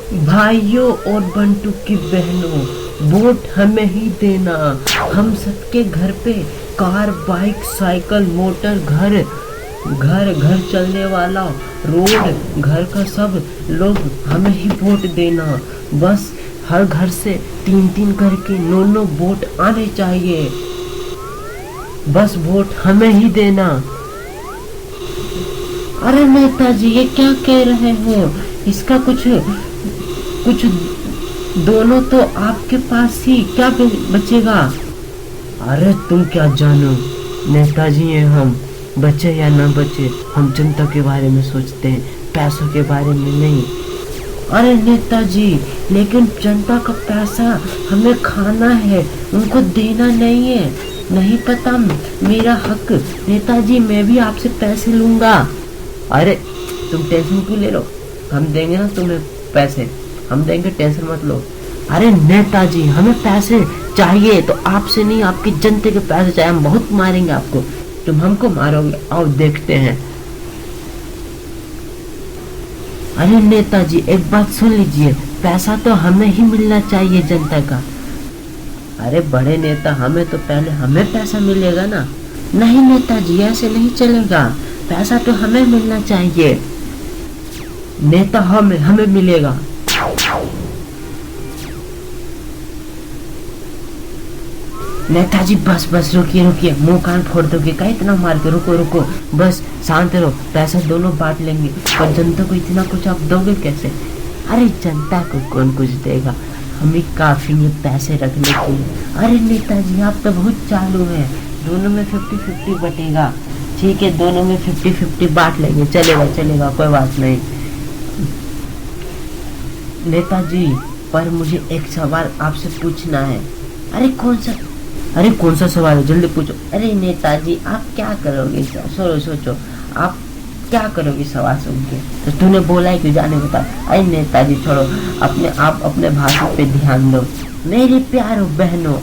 भाइयों और बंटू की बहनों, वोट हमें ही देना। हम सबके घर पे कार, बाइक, साइकिल, मोटर, घर घर घर चलने वाला रोड, घर का सब लोग हमें ही वोट देना। बस हर घर से 3-3 करके 9-9 वोट आने चाहिए। बस वोट हमें ही देना। अरे नेताजी, ये क्या कह रहे हो? इसका कुछ कुछ दोनों तो आपके पास ही क्या बचेगा? अरे तुम क्या जानो, नेताजी हैं हम। बचे या ना बचे, हम जनता के बारे में सोचते हैं, पैसों के बारे में नहीं। अरे नेताजी, लेकिन जनता का पैसा हमें खाना है, उनको देना नहीं है। नहीं पता मेरा हक? नेताजी, मैं भी आपसे पैसे लूंगा। अरे तुम टेंशन क्यों ले लो, हम देंगे ना तुम्हें पैसे, हम देंगे, टेंशन मत लो। अरे नेताजी, हमें पैसे चाहिए तो आपसे नहीं, आपकी जनता के पैसे चाहिए। हम बहुत मारेंगे आपको, तुम हमको मारोगे, आओ देखते हैं। अरे नेताजी, एक बात सुन लीजिए, पैसा तो हमें ही मिलना चाहिए, जनता का। अरे बड़े नेता, हमें तो पहले हमें पैसा मिलेगा ना। नहीं नेताजी, ऐसे नहीं चलेगा, पैसा तो हमें मिलना चाहिए। नेता हमें मिलेगा। नेताजी बस बस, रुकिए, मुंह कान फोड़ दोगे क्या इतना मार के? रुको, बस शांत रहो, पैसा दोनों बांट लेंगे, पर जनता को इतना कुछ आप दोगे कैसे? अरे जनता को कौन कुछ देगा, हमें काफी है पैसे रखने के लिए। अरे नेताजी, आप तो बहुत चालू हैं, दोनों में 50-50 बटेगा। ठीक है, दोनों में 50-50 बांट लेंगे, चलेगा, कोई बात नहीं। नेताजी, पर मुझे एक सवाल आपसे पूछना है। अरे कौन सा सवाल है, जल्दी पूछो। अरे नेताजी, आप क्या करोगे? सोचो, आप क्या करोगे सवाल सुन के? तो तूने बोला है क्यों, जाने बता। अरे नेताजी छोड़ो, आप अपने भाषण पे ध्यान दो। मेरे प्यारों बहनों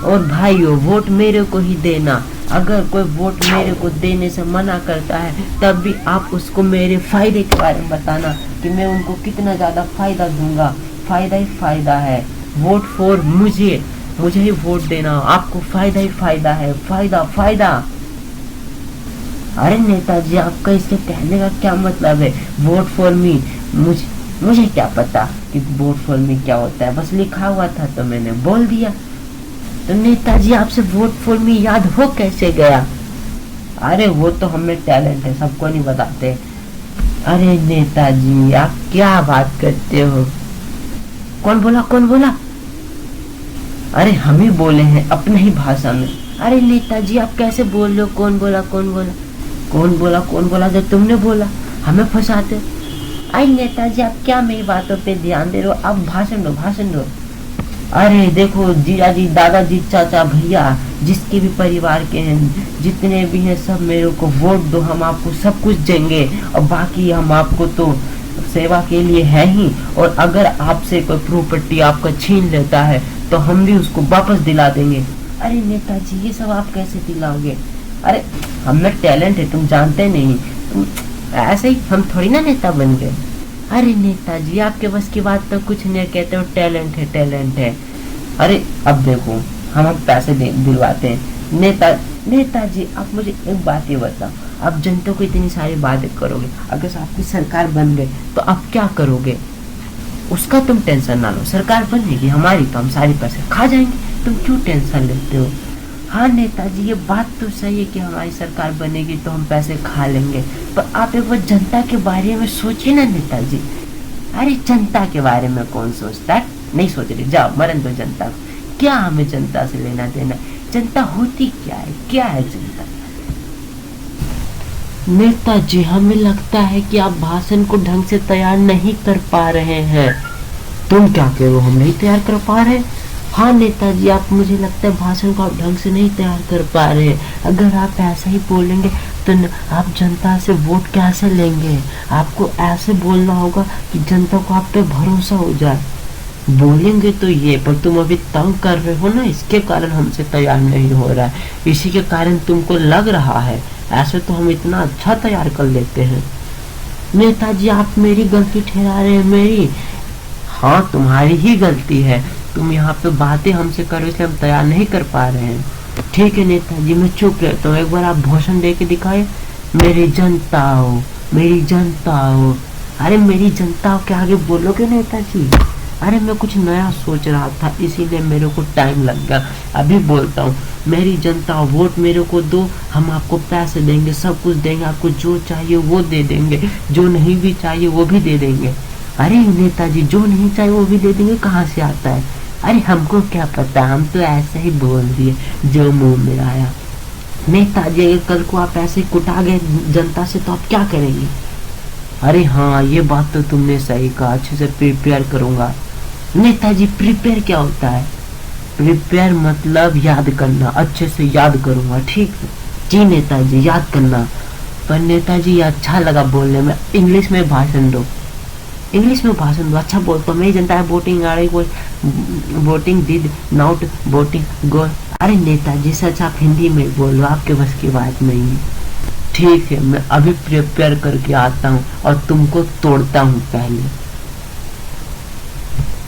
और भाइयों, वोट मेरे को ही देना। अगर कोई वोट मेरे को देने से मना करता है, तब भी आप उसको मेरे फायदे के बारे में बताना कि मैं उनको कितना ज्यादा फायदा दूंगा। फायदा ही फायदा है। वोट फॉर मुझे ही वोट देना, आपको फायदा ही फायदा है, फायदा। अरे नेताजी, आपका इसके कहने का क्या मतलब है? वोट फॉर मी, मुझे क्या पता कि वोट फॉर मी क्या होता है, बस लिखा हुआ था तो मैंने बोल दिया। तो नेताजी, आपसे वोट फॉर मी याद हो कैसे गया? अरे वो तो हमें टैलेंट है, सबको नहीं बताते। अरे नेताजी, आप क्या बात करते हो? कौन बोला? अरे हम ही बोले हैं अपने ही भाषा में। अरे नेताजी, आप कैसे बोल रहे हो? कौन बोला? जब तुमने बोला हमें फंसाते। अरे नेताजी, आप क्या मेरी बातों पे ध्यान दे रहे हो? आप भाषण दो। अरे देखो जीजा जी, दादाजी, चाचा, भैया, जिसके भी परिवार के हैं, जितने भी हैं, सब मेरे को वोट दो, हम आपको सब कुछ देंगे। और बाकी हम आपको तो सेवा के लिए है ही, और अगर आपसे कोई प्रॉपर्टी आपका छीन लेता है तो हम भी उसको वापस दिला देंगे। अरे नेताजी, ये सब आप कैसे दिलाओगे? अरे हमें टैलेंट है, तुम जानते नहीं, तुम ऐसे ही हम थोड़ी ना नेता बन गए। अरे नेताजी, आपके बस की बात तो कुछ नहीं, कहते हो टैलेंट है। अरे अब देखो, हम पैसे दिलवाते हैं। नेताजी, आप मुझे एक बात ये बताओ, आप जनता को इतनी सारी बातें करोगे, अगर आपकी सरकार बन गई तो आप क्या करोगे? उसका तुम टेंशन ना लो, सरकार बनेगी हमारी तो हम सारे पैसे खा जाएंगे, तुम क्यों टेंशन लेते हो? हाँ नेताजी, ये बात तो सही है कि हमारी सरकार बनेगी तो हम पैसे खा लेंगे, पर आप एक बार जनता के बारे में सोचिए ना नेताजी। अरे जनता के बारे में कौन सोचता है? नहीं सोच रही, जाओ मरन दो जनता को। क्या हमें जनता से लेना देना? जनता होती क्या है जनता? नेताजी, हमें लगता है कि आप भाषण को ढंग से तैयार नहीं कर पा रहे हैं। तुम क्या कह रहे हो, हम नहीं तैयार कर पा रहे? हाँ नेताजी, आप, मुझे लगता है भाषण को आप ढंग से नहीं तैयार कर पा रहे। अगर आप ऐसा ही बोलेंगे तो आप जनता से वोट कैसे लेंगे? आपको ऐसे बोलना होगा कि जनता को आप पे भरोसा हो जाए। बोलेंगे तो ये, पर तुम अभी तंग कर रहे हो ना, इसके कारण हमसे तैयार नहीं हो रहा है, इसी के कारण तुमको लग रहा है। ऐसे तो हम इतना अच्छा तैयार कर लेते हैं। नेताजी, आप मेरी गलती ठहरा रहे हैं, हाँ तुम्हारी ही गलती है, तुम यहाँ पे बातें हमसे करो इसलिए हम तैयार नहीं कर पा रहे हैं। ठीक है नेताजी, मैं चुप रहता हूँ, एक बार आप भाषण दे के दिखाए। मेरी जनताओं, मेरी जनताओं। अरे मेरी जनताओं के आगे बोलोगे नेताजी? अरे मैं कुछ नया सोच रहा था इसीलिए मेरे को टाइम लग गया, अभी बोलता हूँ। मेरी जनता वोट मेरे को दो, हम आपको पैसे देंगे, सब कुछ देंगे, आपको जो चाहिए वो दे देंगे, जो नहीं भी चाहिए वो भी दे देंगे। अरे नेताजी जो नहीं चाहिए वो भी दे देंगे कहाँ से आता है? अरे हमको क्या पता, हम तो ऐसे ही बोल दिए जो मुंह में आया। नेताजी अगर कल को आप ऐसे कुटा गए जनता से तो आप क्या करेंगे? अरे हाँ ये बात तो तुमने सही कहा, अच्छे से प्रिपेयर करूंगा। नेताजी प्रिपेयर क्या होता है? प्रिपेयर मतलब याद करना, अच्छे से याद करूंगा। ठीक है जी नेताजी, याद करना। पर नेताजी ये अच्छा लगा बोलने में, इंग्लिश में भाषण दो, इंग्लिश में भाषण दो। अच्छा बोलता हूँ, मेरी जनता है वोटिंग आ रही, वोटिंग डिड नॉट वोटिंग गो। अरे नेताजी सच आप हिंदी में बोलो, आपके बस की बात नहीं है। ठीक है मैं अभी प्रिपेयर करके आता हूँ और तुमको तोड़ता हूँ पहले।